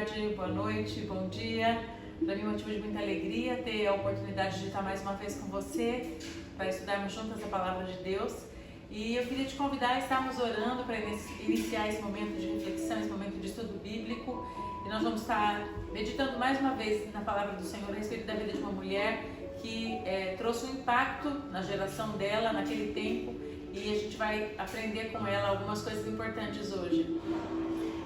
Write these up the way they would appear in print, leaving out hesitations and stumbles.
tarde, boa noite, bom dia. Para mim é um motivo de muita alegria ter a oportunidade de estar mais uma vez com você para estudarmos juntas a Palavra de Deus. E eu queria te convidar a estarmos orando para iniciar esse momento de reflexão, esse momento de estudo bíblico. E nós vamos estar meditando mais uma vez na Palavra do Senhor a respeito da vida de uma mulher que trouxe um impacto na geração dela, naquele tempo. E a gente vai aprender com ela algumas coisas importantes hoje.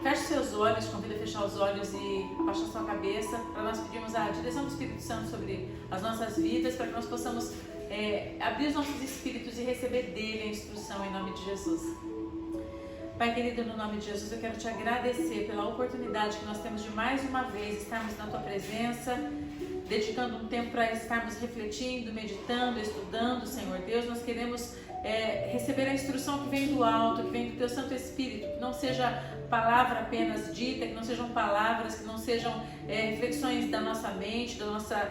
Feche seus olhos, te convido a fechar os olhos e abaixar sua cabeça para nós pedirmos a direção do Espírito Santo sobre as nossas vidas, para que nós possamos abrir os nossos espíritos e receber dele a instrução em nome de Jesus. Pai querido, no nome de Jesus, eu quero te agradecer pela oportunidade que nós temos de mais uma vez estarmos na tua presença, dedicando um tempo para estarmos refletindo, meditando, estudando, Senhor Deus. Nós queremos receber a instrução que vem do alto, que vem do teu Santo Espírito, que não seja palavra apenas dita, que não sejam palavras, que não sejam reflexões da nossa mente, da nossa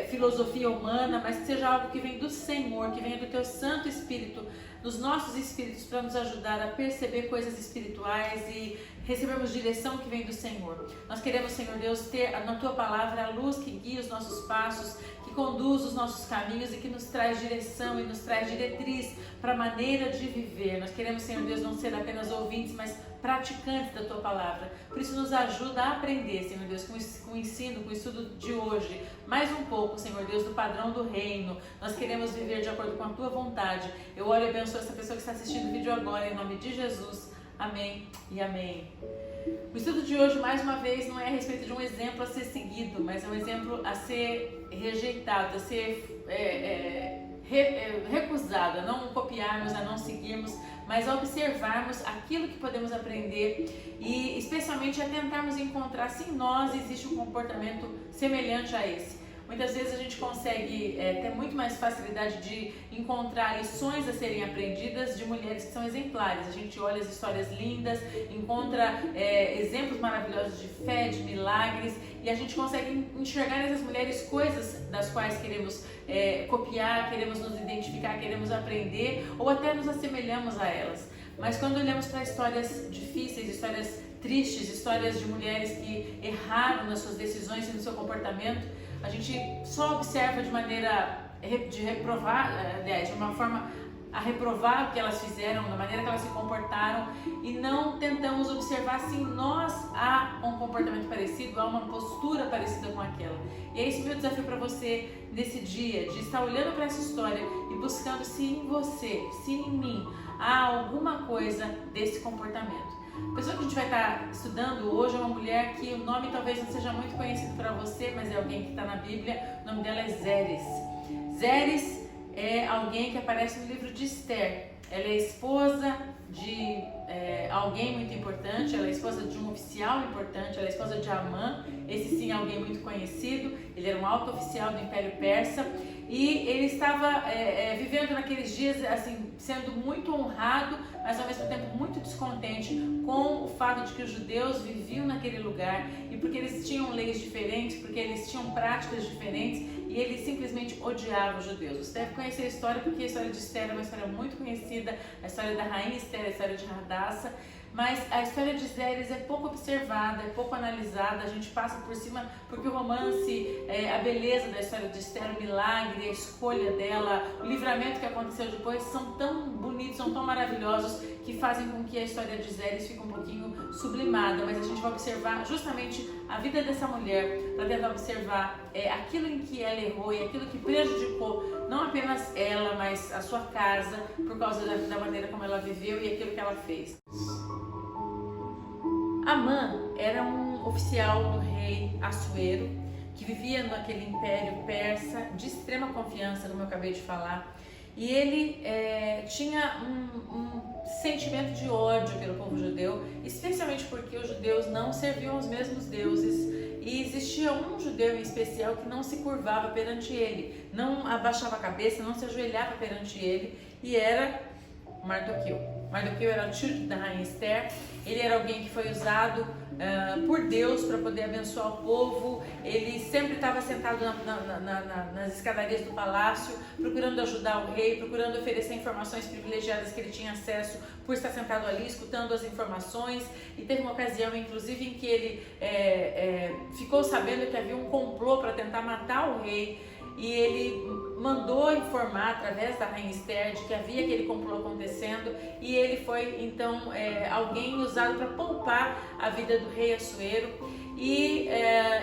filosofia humana, mas que seja algo que vem do Senhor, que venha do teu Santo Espírito, dos nossos espíritos, para nos ajudar a perceber coisas espirituais e recebermos direção que vem do Senhor. Nós queremos, Senhor Deus, ter na tua palavra a luz que guia os nossos passos, que conduz os nossos caminhos e que nos traz direção e nos traz diretriz para a maneira de viver. Nós queremos, Senhor Deus, não ser apenas ouvintes, mas praticantes da tua palavra. Por isso nos ajuda a aprender, Senhor Deus, com o ensino, com o estudo de hoje, mais um pouco, Senhor Deus, do padrão do reino. Nós queremos viver de acordo com a tua vontade. Eu oro e abençoo essa pessoa que está assistindo o vídeo agora, em nome de Jesus. Amém e amém. O estudo de hoje, mais uma vez, não é a respeito de um exemplo a ser seguido, mas é um exemplo a ser rejeitado, a ser recusado, a não copiarmos, a não seguirmos, mas a observarmos aquilo que podemos aprender e especialmente a tentarmos encontrar se em nós existe um comportamento semelhante a esse. Muitas vezes a gente consegue ter muito mais facilidade de encontrar lições a serem aprendidas de mulheres que são exemplares. A gente olha as histórias lindas, encontra exemplos maravilhosos de fé, de milagres, e a gente consegue enxergar nessas mulheres coisas das quais queremos copiar, queremos nos identificar, queremos aprender ou até nos assemelhamos a elas. Mas quando olhamos para histórias difíceis, histórias tristes, histórias de mulheres que erraram nas suas decisões e no seu comportamento, a gente só observa de maneira de reprovar, aliás, de uma forma a reprovar o que elas fizeram, da maneira que elas se comportaram, e não tentamos observar se em nós há um comportamento parecido, há uma postura parecida com aquela. E é esse meu desafio para você nesse dia, de estar olhando para essa história e buscando se em você, se em mim, há alguma coisa desse comportamento. A pessoa que a gente vai estar estudando hoje é uma mulher que o nome talvez não seja muito conhecido para você, mas é alguém que está na Bíblia. O nome dela é Zeres. Zeres é alguém que aparece no livro de Esther. Ela é esposa de alguém muito importante, ela é esposa de um oficial importante, ela é esposa de Amã, esse sim é alguém muito conhecido. Ele era um alto oficial do Império Persa e ele estava vivendo naqueles dias assim, sendo muito honrado, mas ao mesmo tempo muito descontente com o fato de que os judeus viviam naquele lugar e porque eles tinham leis diferentes, porque eles tinham práticas diferentes e ele simplesmente odiava os judeus. Você deve conhecer a história porque a história de Esther é uma história muito conhecida, a história da rainha Esther, a história de Hadassah, mas a história de Zeres é pouco observada, é pouco analisada, a gente passa por cima porque o romance, a beleza da história de Esther, o milagre, a escolha dela, o livramento que aconteceu depois são tão bonitos, são tão maravilhosos que fazem com que a história de Zeres fique um pouquinho sublimada, mas a gente vai observar justamente a vida dessa mulher para tentar observar aquilo em que ela errou e aquilo que prejudicou não apenas ela, mas a sua casa por causa da maneira como ela viveu e aquilo que ela fez. Amã era um oficial do rei Assuero que vivia naquele império persa de extrema confiança, como eu acabei de falar, e ele tinha um sentimento de ódio pelo povo judeu, especialmente porque os judeus não serviam aos mesmos deuses e existia um judeu em especial que não se curvava perante ele, não abaixava a cabeça, não se ajoelhava perante ele, e era Mardoqueu. Mardoqueu era o tio da rainha Esther. Ele era alguém que foi usado por Deus para poder abençoar o povo. Ele sempre estava sentado nas escadarias do palácio, procurando ajudar o rei, procurando oferecer informações privilegiadas que ele tinha acesso por estar sentado ali, escutando as informações. E teve uma ocasião, inclusive, em que ele ficou sabendo que havia um complô para tentar matar o rei, e ele mandou informar através da rainha Esther de que havia aquele complô acontecendo, e ele foi então alguém usado para poupar a vida do rei Assuero. E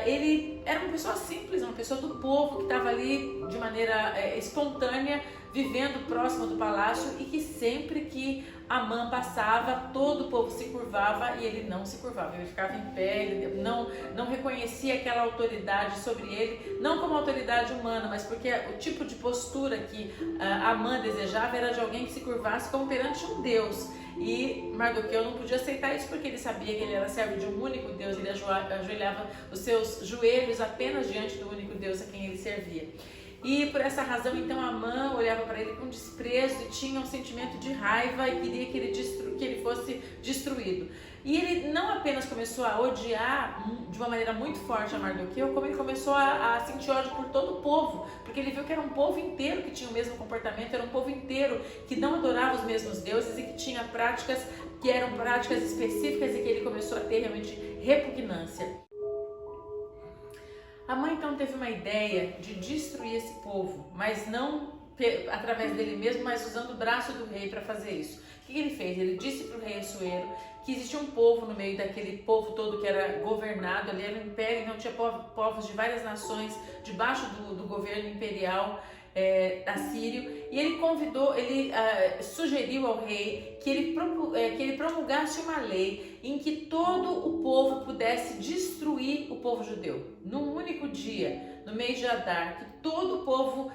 ele era uma pessoa simples, uma pessoa do povo que estava ali de maneira espontânea, vivendo próximo do palácio, e que sempre que Amã passava, todo o povo se curvava, e ele não se curvava, ele ficava em pé, ele não reconhecia aquela autoridade sobre ele, não como autoridade humana, mas porque o tipo de postura que Amã desejava era de alguém que se curvasse como perante um Deus. E Mardoqueu não podia aceitar isso, porque ele sabia que ele era servo de um único Deus, ele ajoelhava os seus joelhos apenas diante do único Deus a quem ele servia. E por essa razão, então, Amã olhava para ele com desprezo e tinha um sentimento de raiva e queria que ele fosse destruído. E ele não apenas começou a odiar de uma maneira muito forte a Mardoqueu, como ele começou a sentir ódio por todo o povo, porque ele viu que era um povo inteiro que tinha o mesmo comportamento, era um povo inteiro que não adorava os mesmos deuses e que tinha práticas que eram práticas específicas, e que ele começou a ter realmente repugnância. Amã então teve uma ideia de destruir esse povo, mas não através dele mesmo, mas usando o braço do rei para fazer isso. O que ele fez? Ele disse para o rei Assuero que existia um povo no meio daquele povo todo que era governado, ali era um império, então tinha povos de várias nações debaixo do governo imperial assírio, e ele sugeriu ao rei que ele promulgasse uma lei em que todo o povo pudesse destruir o povo judeu num único dia, no mês de Adar, que todo o povo,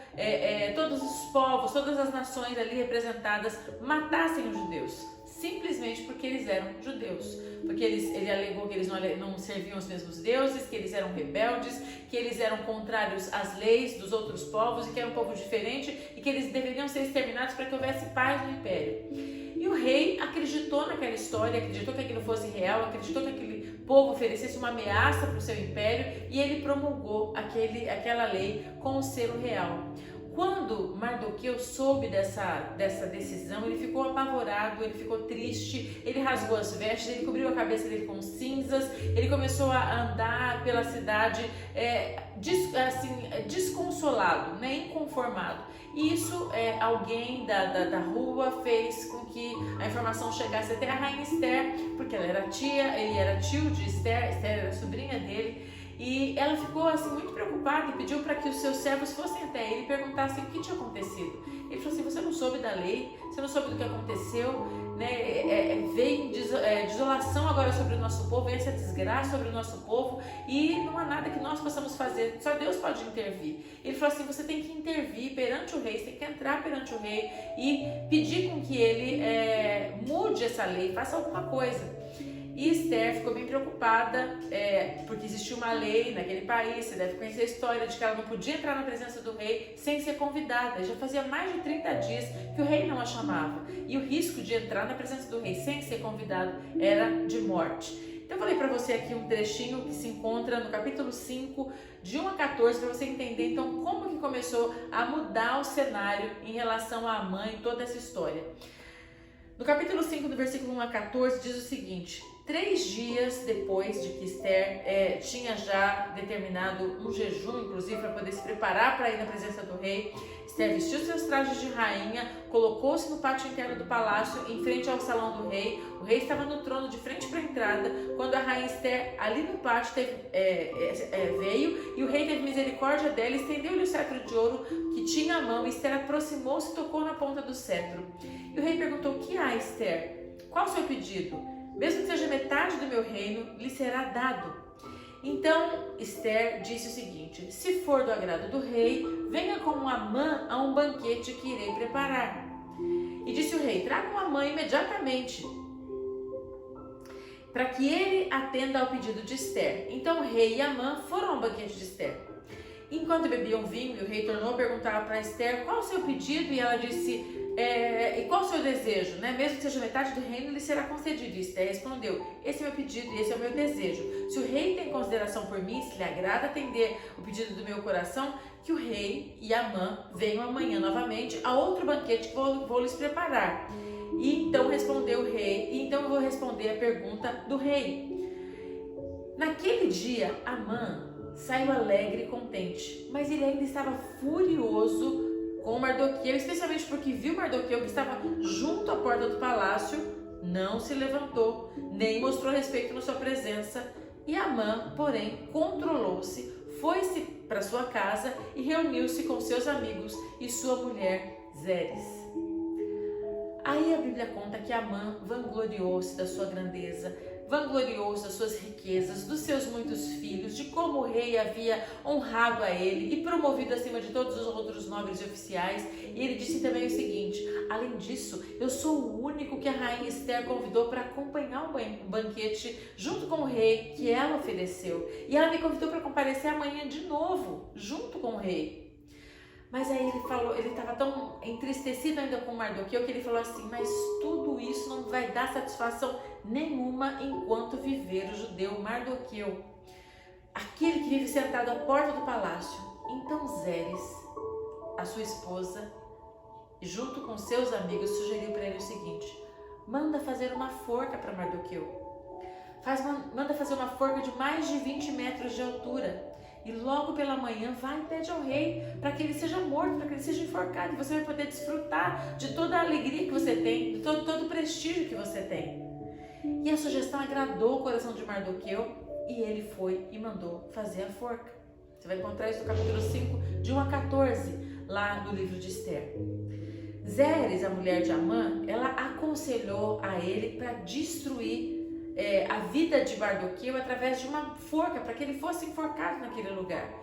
todos os povos, todas as nações ali representadas matassem os judeus, simplesmente porque eles eram judeus, porque ele alegou que eles não serviam os mesmos deuses, que eles eram rebeldes, que eles eram contrários às leis dos outros povos e que era um povo diferente e que eles deveriam ser exterminados para que houvesse paz no império. E o rei acreditou naquela história, acreditou que aquilo fosse real, acreditou que aquele povo oferecesse uma ameaça para o seu império, e ele promulgou aquela lei com o selo real. Quando Mardoqueu soube dessa decisão, ele ficou apavorado, ele ficou triste, ele rasgou as vestes, ele cobriu a cabeça dele com cinzas, ele começou a andar pela cidade desconsolado, inconformado. E isso alguém da rua fez com que a informação chegasse até a rainha Esther, porque ele era tio de Esther, Esther era sobrinha dele. E ela ficou assim muito preocupada e pediu para que os seus servos fossem até ele e perguntassem o que tinha acontecido. Ele falou assim: você não soube da lei, você não soube do que aconteceu, veio desolação agora sobre o nosso povo, veio essa desgraça sobre o nosso povo, e não há nada que nós possamos fazer, só Deus pode intervir. Ele falou assim: você tem que intervir perante o rei, você tem que entrar perante o rei e pedir com que ele mude essa lei, faça alguma coisa. E Esther ficou bem preocupada, porque existia uma lei naquele país, você deve conhecer a história de que ela não podia entrar na presença do rei sem ser convidada. Já fazia mais de 30 dias que o rei não a chamava, e o risco de entrar na presença do rei sem ser convidado era de morte. Então eu falei para você aqui um trechinho que se encontra no capítulo 5, de 1 a 14, para você entender então como que começou a mudar o cenário em relação à Amã e toda essa história. No capítulo 5, do versículo 1 a 14, diz o seguinte: 3 dias depois de que Esther tinha já determinado um jejum, inclusive, para poder se preparar para ir na presença do rei, Esther vestiu seus trajes de rainha, colocou-se no pátio interno do palácio, em frente ao salão do rei. O rei estava no trono de frente para a entrada, quando a rainha Esther, ali no pátio, veio, e o rei teve misericórdia dela, estendeu-lhe o cetro de ouro que tinha à mão, e Esther aproximou-se e tocou na ponta do cetro. E o rei perguntou: o que há, Esther? Qual o seu pedido? Mesmo que seja metade do meu reino, lhe será dado. Então Esther disse o seguinte: se for do agrado do rei, venha com Amã a um banquete que irei preparar. E disse o rei: traga Amã imediatamente, para que ele atenda ao pedido de Esther. Então o rei e Amã foram ao banquete de Esther. Enquanto bebiam vinho, o rei tornou a perguntar para Esther qual o seu pedido, e ela disse, e qual o seu desejo, né? Mesmo que seja metade do reino, lhe será concedido. E Esther respondeu, esse é o meu pedido e esse é o meu desejo. Se o rei tem consideração por mim, se lhe agrada atender o pedido do meu coração, que o rei e Amã venham amanhã novamente a outro banquete que vou lhes preparar. E então respondeu o rei, e então eu vou responder a pergunta do rei. Naquele dia, Amã saiu alegre e contente, mas ele ainda estava furioso com Mardoqueu, especialmente porque viu Mardoqueu que estava junto à porta do palácio, não se levantou, nem mostrou respeito na sua presença. E Amã, porém, controlou-se, foi-se para sua casa e reuniu-se com seus amigos e sua mulher Zeres. Aí a Bíblia conta que Amã vangloriou-se da sua grandeza, vangloriou-se das suas riquezas, dos seus muitos filhos, de como o rei havia honrado a ele e promovido acima de todos os outros nobres e oficiais. E ele disse também o seguinte, além disso, eu sou o único que a rainha Esther convidou para acompanhar o banquete junto com o rei que ela ofereceu. E ela me convidou para comparecer amanhã de novo, junto com o rei. Mas aí ele falou, ele estava tão entristecido ainda com Mardoqueu que ele falou assim, mas tudo isso não vai dar satisfação nenhuma enquanto viver o judeu Mardoqueu, aquele que vive sentado à porta do palácio. Então Zeres, a sua esposa, junto com seus amigos, sugeriu para ele o seguinte, manda fazer uma forca para Mardoqueu, manda fazer uma forca de mais de 20 metros de altura. E logo pela manhã vai e pede ao rei para que ele seja morto, para que ele seja enforcado. E você vai poder desfrutar de toda a alegria que você tem, de todo o prestígio que você tem. E a sugestão agradou o coração de Mardoqueu e ele foi e mandou fazer a forca. Você vai encontrar isso no capítulo 5, de 1 a 14, lá no livro de Esther. Zeres, a mulher de Amã, ela aconselhou a ele para destruir a vida de Mardoqueu através de uma forca, para que ele fosse enforcado naquele lugar.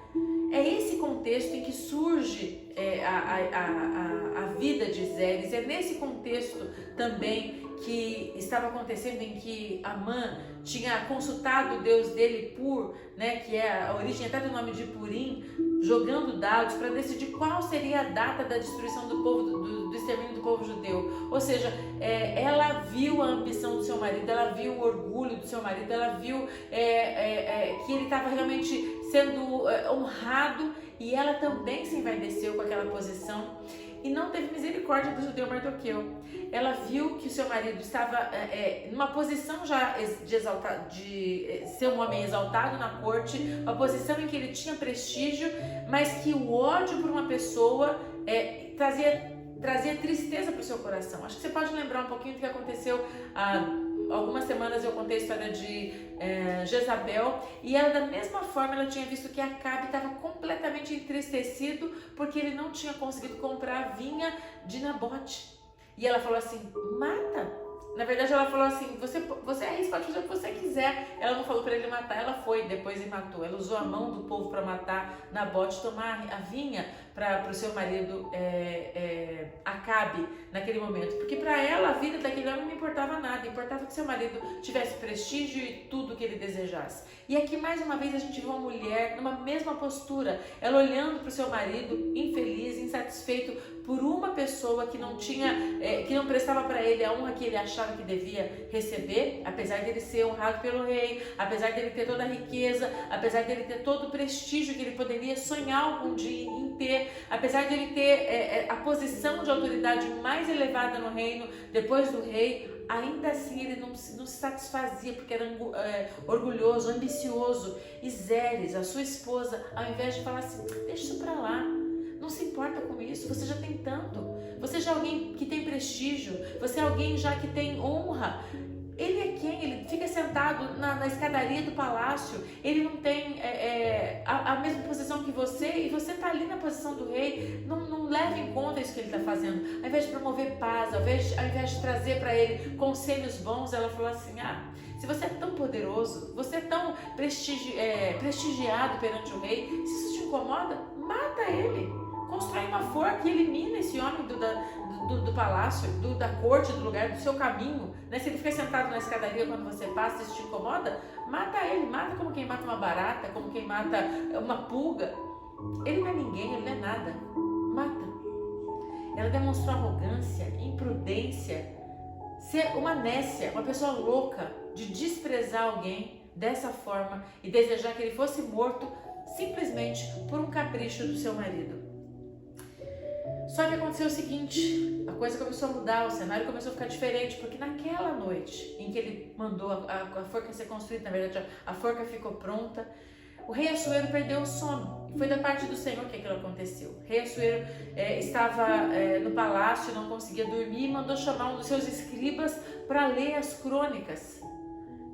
É esse contexto em que surge a vida de Zeres, é nesse contexto também que estava acontecendo, em que Amã tinha consultado o Deus dele Pur, né, que é a origem até do nome de Purim, jogando dados para decidir qual seria a data da destruição do povo, do extermínio do povo judeu. Ou seja, ela viu a ambição do seu marido, ela viu o orgulho do seu marido, ela viu que ele estava realmente sendo honrado, e ela também se envaideceu com aquela posição e não teve misericórdia do judeu Mardoqueu. Ela viu que o seu marido estava numa posição já de ser um homem exaltado na corte, uma posição em que ele tinha prestígio, mas que o ódio por uma pessoa trazia tristeza para o seu coração. Acho que você pode lembrar um pouquinho do que aconteceu algumas semanas. Eu contei a história de Jezabel, e ela, da mesma forma, ela tinha visto que Acabe estava completamente entristecido porque ele não tinha conseguido comprar a vinha de Nabote. E ela falou assim, mata. Na verdade, ela falou assim, você pode fazer o que você quiser. Ela não falou para ele matar, ela foi depois e matou. Ela usou a mão do povo para matar Nabote, tomar a vinha para o seu marido Acabe naquele momento. Porque para ela a vida daquele homem não importava nada, importava que seu marido tivesse prestígio e tudo que ele desejasse. E aqui mais uma vez a gente vê uma mulher numa mesma postura, ela olhando para o seu marido infeliz, insatisfeito por uma pessoa que não prestava para ele a honra que ele achava que devia receber, apesar dele ser honrado pelo rei, apesar dele ter toda a riqueza, apesar dele ter todo o prestígio que ele poderia sonhar algum dia em ter, apesar dele ter a posição de autoridade mais elevada no reino, depois do rei, ainda assim ele não se satisfazia, porque era orgulhoso, ambicioso. E Zeres, a sua esposa, ao invés de falar assim, deixa isso pra lá, não se importa com isso, você já tem tanto, você já é alguém que tem prestígio, você é alguém já que tem honra. Ele é quem? Ele fica sentado na escadaria do palácio, ele não tem a mesma posição que você, e você está ali na posição do rei. Não leva em conta isso que ele está fazendo. Ao invés de promover paz, ao invés de trazer para ele conselhos bons, ela falou assim, se você é tão poderoso, você é tão prestigiado perante o rei, se isso te incomoda, mata ele. Constrói uma forca e elimina esse homem do palácio, da corte, do lugar, do seu caminho, né? Se ele fica sentado na escadaria quando você passa, se isso te incomoda, mata ele, mata como quem mata uma barata, como quem mata uma pulga. ele não é ninguém, ele não é nada, mata. Ela demonstrou arrogância, imprudência, ser uma nécia, uma pessoa louca de desprezar alguém dessa forma e desejar que ele fosse morto simplesmente por um capricho do seu marido. Só que aconteceu o seguinte, a coisa começou a mudar, o cenário começou a ficar diferente, porque naquela noite em que ele mandou a forca ser construída, na verdade a forca ficou pronta, o rei Assuero perdeu o sono. E foi da parte do Senhor que aquilo aconteceu. O rei Assuero estava no palácio, não conseguia dormir, e mandou chamar um dos seus escribas para ler as crônicas,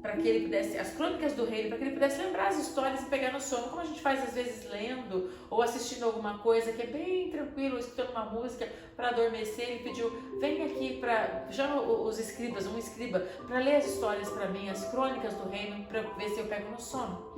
para que ele pudesse, as crônicas do rei, para que ele pudesse lembrar as histórias e pegar no sono, como a gente faz às vezes lendo ou assistindo alguma coisa que é bem tranquilo, escutando uma música para adormecer. Ele pediu, vem aqui chama os escribas, um escriba, para ler as histórias para mim, as crônicas do reino, para ver se eu pego no sono.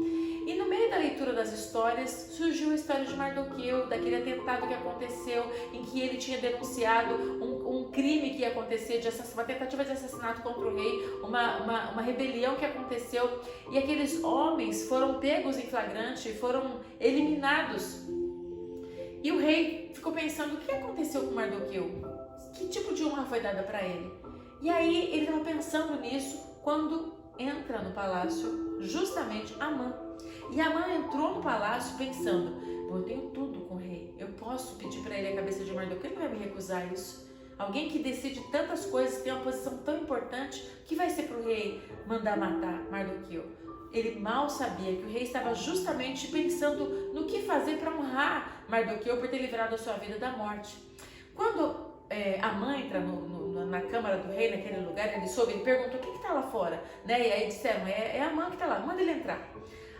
E no meio da leitura das histórias, surgiu a história de Mardoqueu, daquele atentado que aconteceu, em que ele tinha denunciado um crime que ia acontecer, uma tentativa de assassinato contra o rei, uma rebelião que aconteceu, e aqueles homens foram pegos em flagrante, foram eliminados. E o rei ficou pensando, o que aconteceu com Mardoqueu? Que tipo de honra foi dada para ele? E aí ele estava pensando nisso quando entra no palácio justamente Amã. E Amã entrou no palácio pensando, eu tenho tudo com o rei, eu posso pedir para ele a cabeça de Mardoqueu, ele não vai me recusar isso. Alguém que decide tantas coisas, tem uma posição tão importante, que vai ser para o rei mandar matar Mardoqueu? Ele mal sabia que o rei estava justamente pensando no que fazer para honrar Mardoqueu por ter livrado a sua vida da morte. Quando Amã entra na câmara do rei, naquele lugar, ele perguntou, quem que está lá fora? Né? E aí disseram, é Amã que está lá, manda ele entrar.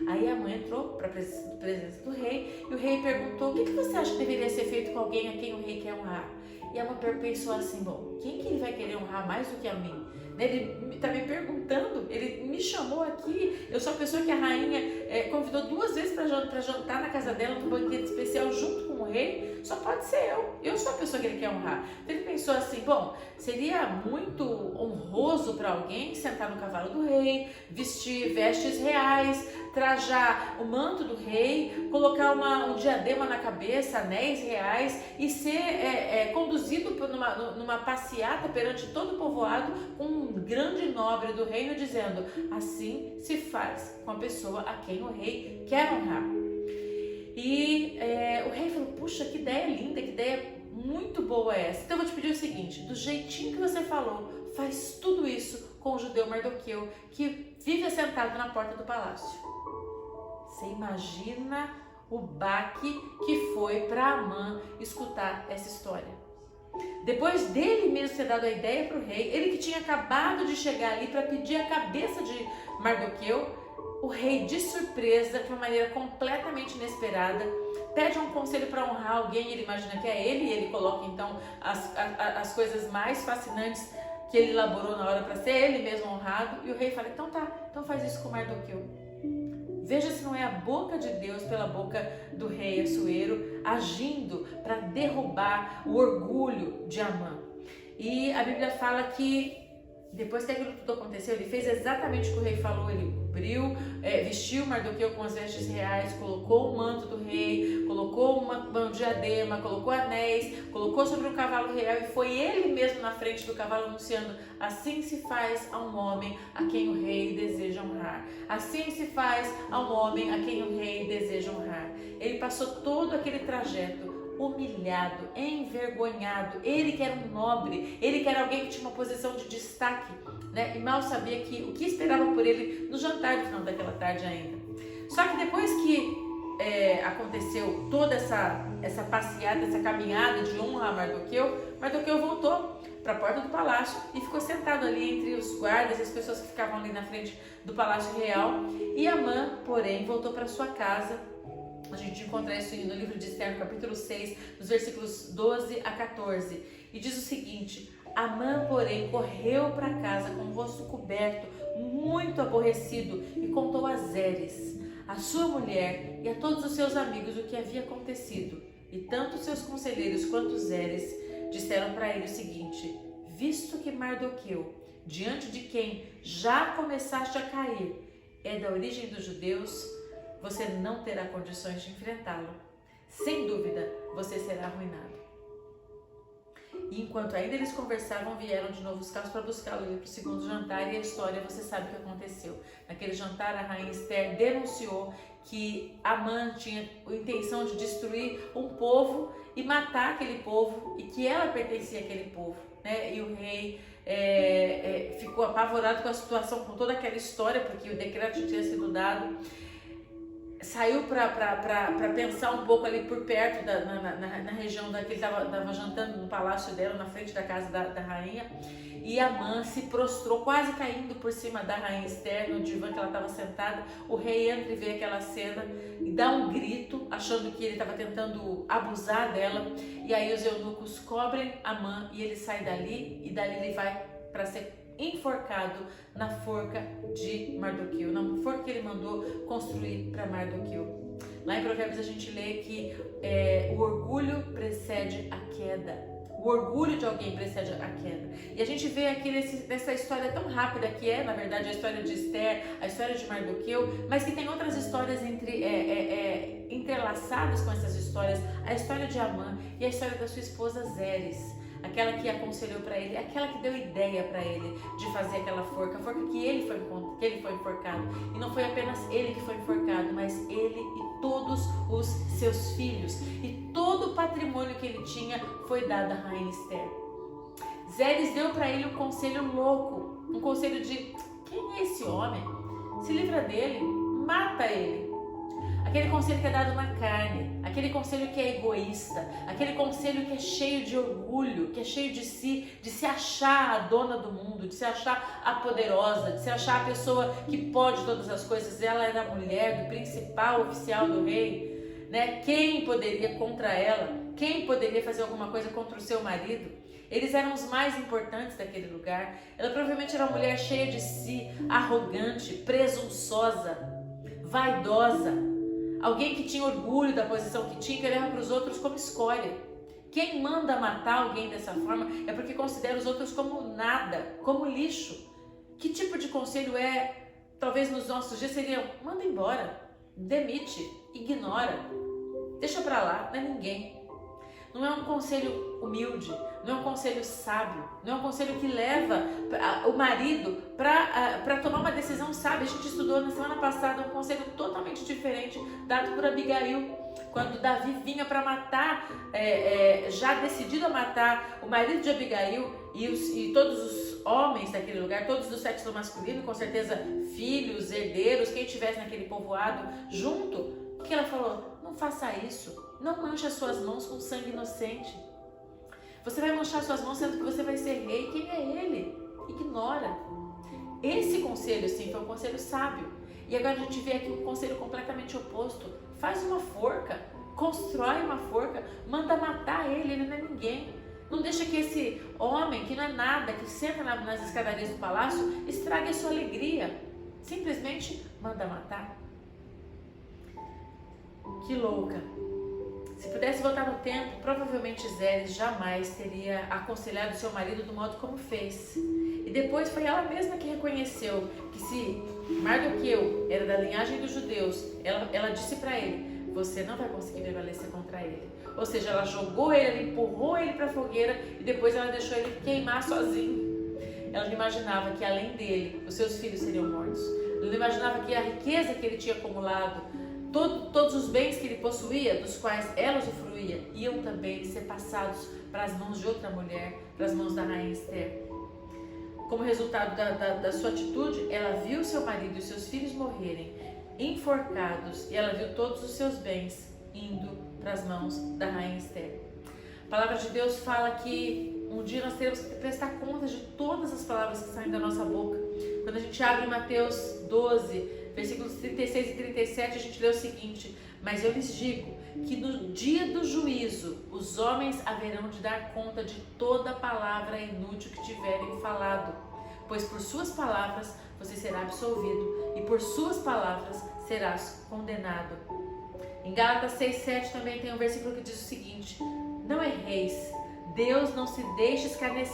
Aí Amã entrou para a presença do rei, e o rei perguntou, o que você acha que deveria ser feito com alguém a quem o rei quer honrar? E Amã pensou assim, bom, quem que ele vai querer honrar mais do que a mim? Ele está me perguntando, ele me chamou aqui, eu sou a pessoa que a rainha convidou 2 vezes para jantar na casa dela, num banquete especial junto com o rei, só pode ser eu sou a pessoa que ele quer honrar. Então ele pensou assim, bom, seria muito honroso para alguém sentar no cavalo do rei, vestir vestes reais, trajar o manto do rei, colocar um diadema na cabeça, anéis reais e ser conduzido numa passeata perante todo o povoado com um grande nobre do reino dizendo, assim se faz com a pessoa a quem o rei quer honrar. E o rei falou, puxa, que ideia linda, que ideia muito boa essa. Então eu vou te pedir o seguinte, do jeitinho que você falou, faz tudo isso com o judeu Mardoqueu, que vive assentado na porta do palácio. Você imagina o baque que foi para Amã escutar essa história. Depois dele mesmo ter dado a ideia para o rei, ele que tinha acabado de chegar ali para pedir a cabeça de Mardoqueu, o rei, de surpresa, de uma maneira completamente inesperada, pede um conselho para honrar alguém, ele imagina que é ele, e ele coloca então as coisas mais fascinantes que ele elaborou na hora para ser ele mesmo honrado, e o rei fala, então tá, então faz isso com Mardoqueu. Veja se não é a boca de Deus pela boca do rei Assuero agindo para derrubar o orgulho de Amã. E a Bíblia fala que depois que aquilo tudo aconteceu, ele fez exatamente o que o rei falou, ele cobriu, vestiu Mardoqueu com as vestes reais, colocou o manto do rei, colocou um diadema, colocou anéis, colocou sobre um cavalo real e foi ele mesmo na frente do cavalo anunciando, assim se faz a um homem a quem o rei deseja honrar. Assim se faz a um homem a quem o rei deseja honrar. Ele passou todo aquele trajeto humilhado, envergonhado, ele que era um nobre, ele que era alguém que tinha uma posição de destaque, né? E mal sabia que o que esperava por ele no jantar do final daquela tarde ainda. Só que depois que aconteceu toda essa passeada, essa caminhada de honra a Mardoqueu voltou para a porta do palácio e ficou sentado ali entre os guardas e as pessoas que ficavam ali na frente do palácio real. E Amã, porém, voltou para sua casa. A gente encontra isso no livro de Esther, no capítulo 6, nos versículos 12 a 14. E diz o seguinte, Amã, porém, correu para casa com o rosto coberto, muito aborrecido, e contou a Zeres, a sua mulher e a todos os seus amigos o que havia acontecido. E tanto seus conselheiros quanto Zeres disseram para ele o seguinte, visto que Mardoqueu, diante de quem já começaste a cair, é da origem dos judeus, você não terá condições de enfrentá-lo. sem dúvida você será arruinado. E enquanto ainda eles conversavam, vieram de novo os carros para buscá-lo para o segundo jantar, e a história você sabe o que aconteceu. Naquele jantar, a rainha Esther denunciou que Amã tinha a intenção de destruir um povo e matar aquele povo, e que ela pertencia àquele povo, né? E o rei ficou apavorado com a situação, com toda aquela história, porque o decreto tinha sido dado. Saiu para pensar um pouco ali por perto, na região que ele estava jantando no palácio dela, na frente da casa da rainha. E Amã se prostrou, quase caindo por cima da rainha Esther, no divã que ela estava sentada. O rei entra e vê aquela cena e dá um grito, achando que ele estava tentando abusar dela. E aí os eunucos cobrem Amã e ele sai dali, e dali ele vai para ser enforcado na forca de Mardoqueu, na forca que ele mandou construir para Mardoqueu. Lá em Provérbios a gente lê que o orgulho precede a queda. O orgulho de alguém precede a queda. E a gente vê aqui nessa história tão rápida que na verdade, a história de Esther, a história de Mardoqueu, mas que tem outras histórias entrelaçadas com essas histórias, a história de Amã e a história da sua esposa Zeres. Aquela que aconselhou para ele, aquela que deu ideia para ele de fazer aquela forca, a forca que ele foi enforcado. E não foi apenas ele que foi enforcado, mas ele e todos os seus filhos. E todo o patrimônio que ele tinha foi dado à rainha Esther. Zeres deu para ele um conselho louco, um conselho de: quem é esse homem? Se livra dele, mata ele. Aquele conselho que é dado na carne, aquele conselho que é egoísta, aquele conselho que é cheio de orgulho, que é cheio de se achar a dona do mundo, de se achar a poderosa, de se achar a pessoa que pode todas as coisas. Ela era a mulher do principal oficial do rei, né? Quem poderia contra ela? Quem poderia fazer alguma coisa contra o seu marido? Eles eram os mais importantes daquele lugar. Ela provavelmente era uma mulher cheia de si, arrogante, presunçosa, vaidosa. Alguém que tinha orgulho da posição que tinha, que olhava para os outros como escória. Quem manda matar alguém dessa forma é porque considera os outros como nada, como lixo. Que tipo de conselho talvez nos nossos dias seriam: manda embora, demite, ignora, deixa para lá, não é ninguém. Não é um conselho humilde, não é um conselho sábio, não é um conselho que leva o marido para tomar uma decisão sábia. A gente estudou na semana passada um conselho totalmente diferente dado por Abigail, quando Davi vinha para matar, já decidido a matar o marido de Abigail e todos os homens daquele lugar, todos do sexo masculino, com certeza filhos, herdeiros, quem estivesse naquele povoado junto. O que ela falou? Não faça isso. Não manche as suas mãos com sangue inocente. Você vai manchar suas mãos sendo que você vai ser rei. Quem é ele? Ignora. Esse conselho, sim, foi um conselho sábio. E agora a gente vê aqui um conselho completamente oposto. Faz uma forca, constrói uma forca, manda matar ele não é ninguém. Não deixa que esse homem, que não é nada, que senta nas escadarias do palácio, estrague a sua alegria. Simplesmente manda matar. Que louca! Se pudesse voltar no tempo, provavelmente Zeres jamais teria aconselhado seu marido do modo como fez. E depois foi ela mesma que reconheceu que se Mardoqueu era da linhagem dos judeus, ela disse para ele: você não vai conseguir prevalecer contra ele. Ou seja, ela jogou ele, empurrou ele para a fogueira e depois ela deixou ele queimar sozinho. Ela não imaginava que além dele, os seus filhos seriam mortos. Ela não imaginava que a riqueza que ele tinha acumulado, todos os bens que ele possuía, dos quais ela usufruía, iam também ser passados para as mãos de outra mulher, para as mãos da rainha Esther. Como resultado da sua atitude, ela viu seu marido e seus filhos morrerem, enforcados, e ela viu todos os seus bens indo para as mãos da rainha Esther. A palavra de Deus fala que um dia nós teremos que prestar conta de todas as palavras que saem da nossa boca. Quando a gente abre Mateus 12, versículos 36 e 37, a gente lê o seguinte: mas eu lhes digo que no dia do juízo os homens haverão de dar conta de toda palavra inútil que tiverem falado, pois por suas palavras você será absolvido e por suas palavras serás condenado. Em Gálatas 6:7 também tem um versículo que diz o seguinte: não erreis, Deus não se deixa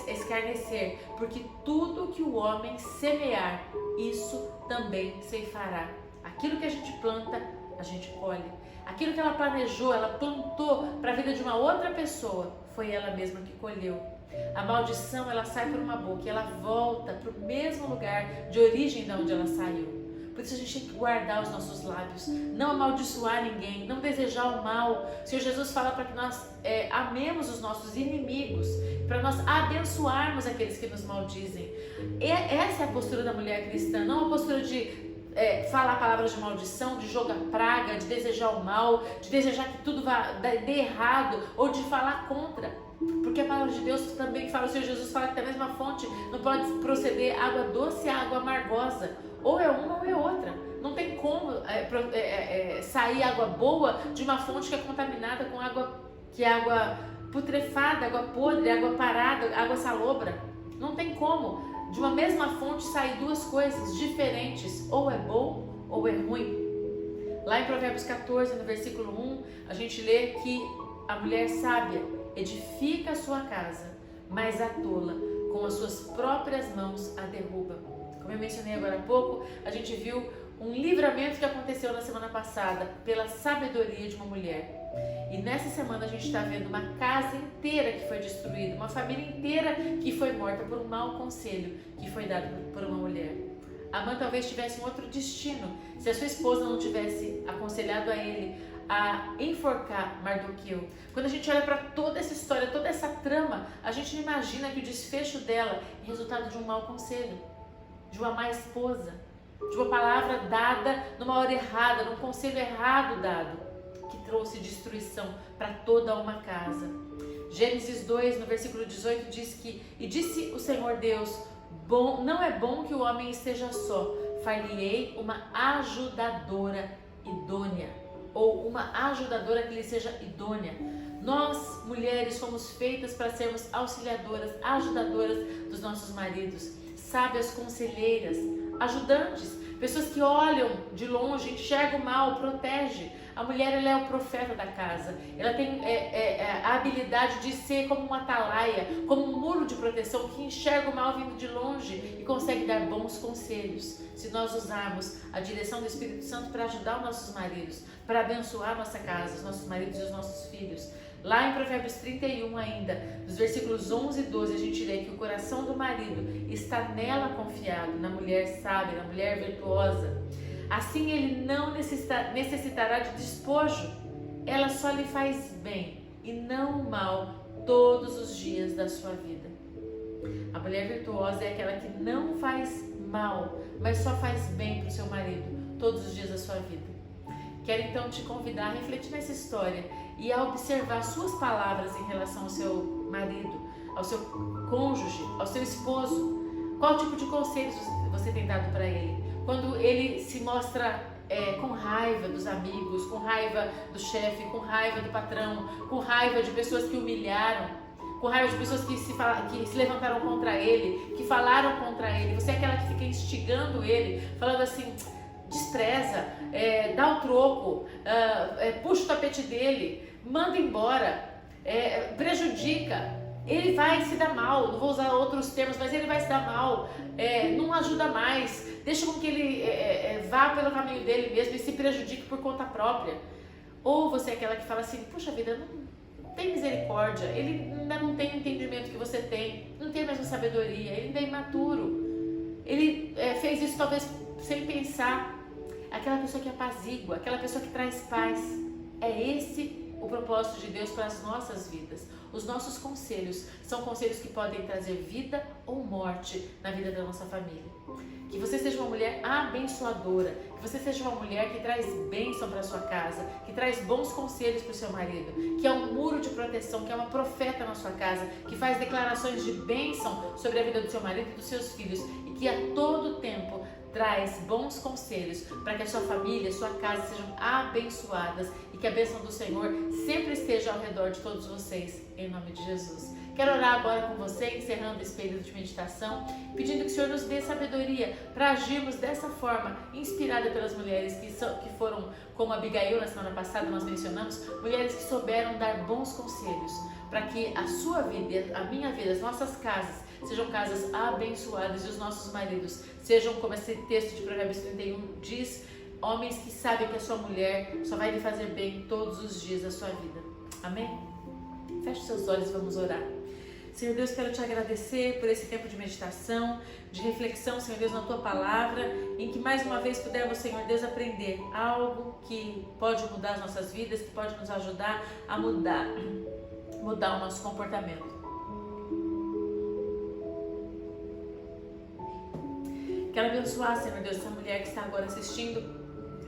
escarnecer, porque tudo que o homem semear, isso também ceifará. Aquilo que a gente planta, a gente colhe. Aquilo que ela planejou, ela plantou para a vida de uma outra pessoa, foi ela mesma que colheu. A maldição, ela sai por uma boca e ela volta para o mesmo lugar de origem de onde ela saiu. Por isso a gente tem que guardar os nossos lábios, não amaldiçoar ninguém, não desejar o mal. O Senhor Jesus fala para que nós amemos os nossos inimigos, para nós abençoarmos aqueles que nos maldizem. Essa é a postura da mulher cristã, não a postura de falar palavras de maldição, de jogar praga, de desejar o mal, de desejar que tudo vá dê errado ou de falar contra. Porque a palavra de Deus também fala, o Senhor Jesus fala que da mesma fonte não pode proceder água doce e água amargosa. Ou é uma ou é outra. Não tem como sair água boa de uma fonte que é contaminada com água, que é água putrefada, água podre, água parada, água salobra. Não tem como de uma mesma fonte sair duas coisas diferentes. Ou é bom ou é ruim. Lá em Provérbios 14, no versículo 1, a gente lê que a mulher sábia edifica a sua casa, mas a tola com as suas próprias mãos a derruba. Como eu mencionei agora há pouco, a gente viu um livramento que aconteceu na semana passada pela sabedoria de uma mulher. E nessa semana a gente está vendo uma casa inteira que foi destruída, uma família inteira que foi morta por um mau conselho que foi dado por uma mulher. Amã talvez tivesse um outro destino se a sua esposa não tivesse aconselhado a ele a enforcar Mardoqueu. Quando a gente olha para toda essa história, toda essa trama, a gente não imagina que o desfecho dela é resultado de um mau conselho, de uma má esposa, de uma palavra dada numa hora errada, num conselho errado dado, que trouxe destruição para toda uma casa. Gênesis 2, no versículo 18, diz que: E disse o Senhor Deus, não é bom que o homem esteja só, far-lhe-ei uma ajudadora idônea, ou uma ajudadora que lhe seja idônea. Nós, mulheres, fomos feitas para sermos auxiliadoras, ajudadoras dos nossos maridos, sábias conselheiras, ajudantes, pessoas que olham de longe, enxergam o mal, protegem. A mulher, ela é o profeta da casa, ela tem a habilidade de ser como uma atalaia, como um muro de proteção que enxerga o mal vindo de longe e consegue dar bons conselhos. Se nós usarmos a direção do Espírito Santo para ajudar os nossos maridos, para abençoar a nossa casa, os nossos maridos e os nossos filhos. Lá em Provérbios 31 ainda, nos versículos 11 e 12, a gente lê que o coração do marido está nela confiado, na mulher sábia, na mulher virtuosa. Assim ele não necessitará de despojo, ela só lhe faz bem e não mal todos os dias da sua vida. A mulher virtuosa é aquela que não faz mal, mas só faz bem para o seu marido todos os dias da sua vida. Quero então te convidar a refletir nessa história e a observar suas palavras em relação ao seu marido, ao seu cônjuge, ao seu esposo. Qual tipo de conselhos você tem dado para ele? Quando ele se mostra com raiva dos amigos, com raiva do chefe, com raiva do patrão, com raiva de pessoas que humilharam, com raiva de pessoas que se levantaram contra ele, que falaram contra ele. Você é aquela que fica instigando ele, falando assim: despreza, dá o troco, puxa o tapete dele, manda embora, prejudica. Ele vai se dar mal, não vou usar outros termos, mas ele vai se dar mal, não ajuda mais, deixa com que ele vá pelo caminho dele mesmo e se prejudique por conta própria. Ou você é aquela que fala assim: puxa vida, não tem misericórdia, ele ainda não tem o entendimento que você tem, não tem a mesma sabedoria, ele ainda é imaturo, ele fez isso talvez sem pensar. Aquela pessoa que apazigua, aquela pessoa que traz paz. É esse o propósito de Deus para as nossas vidas. Os nossos conselhos são conselhos que podem trazer vida ou morte na vida da nossa família. Que você seja uma mulher abençoadora, que você seja uma mulher que traz bênção para a sua casa, que traz bons conselhos para o seu marido, que é um muro de proteção, que é uma profeta na sua casa, que faz declarações de bênção sobre a vida do seu marido e dos seus filhos e que a todo tempo traz bons conselhos para que a sua família, a sua casa sejam abençoadas e que a bênção do Senhor sempre esteja ao redor de todos vocês, em nome de Jesus. Quero orar agora com você, encerrando esse período de meditação, pedindo que o Senhor nos dê sabedoria para agirmos dessa forma, inspirada pelas mulheres que foram, como a Abigail na semana passada nós mencionamos, mulheres que souberam dar bons conselhos para que a sua vida, a minha vida, as nossas casas sejam casas abençoadas e os nossos maridos sejam, como esse texto de Provérbios 31 diz, Homens que sabem que a sua mulher só vai lhe fazer bem todos os dias da sua vida. Amém? Feche seus olhos e vamos orar. Senhor Deus, quero te agradecer por esse tempo de meditação, de reflexão, Senhor Deus, na tua palavra, em que mais uma vez pudermos, Senhor Deus, aprender algo que pode mudar as nossas vidas, que pode nos ajudar a mudar o nosso comportamento. Quero abençoar, Senhor Deus, essa mulher que está agora assistindo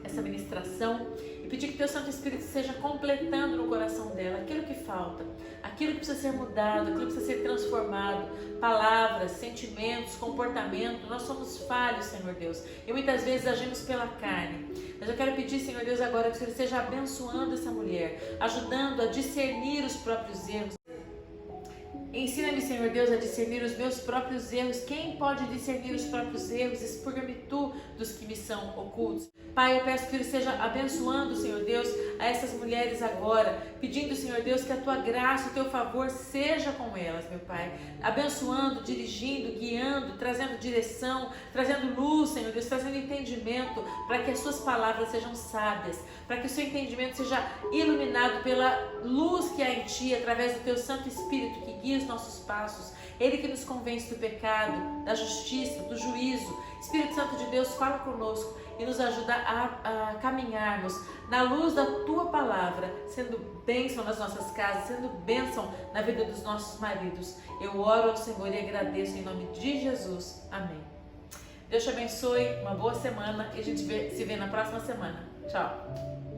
essa ministração e pedir que Teu Santo Espírito seja completando no coração dela aquilo que falta, aquilo que precisa ser mudado, aquilo que precisa ser transformado, palavras, sentimentos, comportamento. Nós somos falhos, Senhor Deus, e muitas vezes agimos pela carne, mas eu quero pedir, Senhor Deus, agora que o Senhor esteja abençoando essa mulher, ajudando a discernir os próprios erros. Ensina-me, Senhor Deus, a discernir os meus próprios erros. Quem pode discernir os próprios erros? Expurga-me Tu dos que me são ocultos. Pai, eu peço que Ele esteja abençoando, Senhor Deus, a essas mulheres agora, pedindo, Senhor Deus, que a Tua graça, o Teu favor seja com elas, meu Pai, abençoando, dirigindo, guiando, trazendo direção, trazendo luz, Senhor Deus, trazendo entendimento, para que as Suas palavras sejam sábias, para que o Seu entendimento seja iluminado pela luz que há em Ti, através do Teu Santo Espírito, que guia os nossos passos, Ele que nos convence do pecado, da justiça, do juízo. Espírito Santo de Deus, fala conosco e nos ajuda a caminharmos na luz da Tua palavra, sendo bênção nas nossas casas, sendo bênção na vida dos nossos maridos. Eu oro ao Senhor e agradeço em nome de Jesus. Amém. Deus te abençoe, uma boa semana e a gente se vê na próxima semana. Tchau.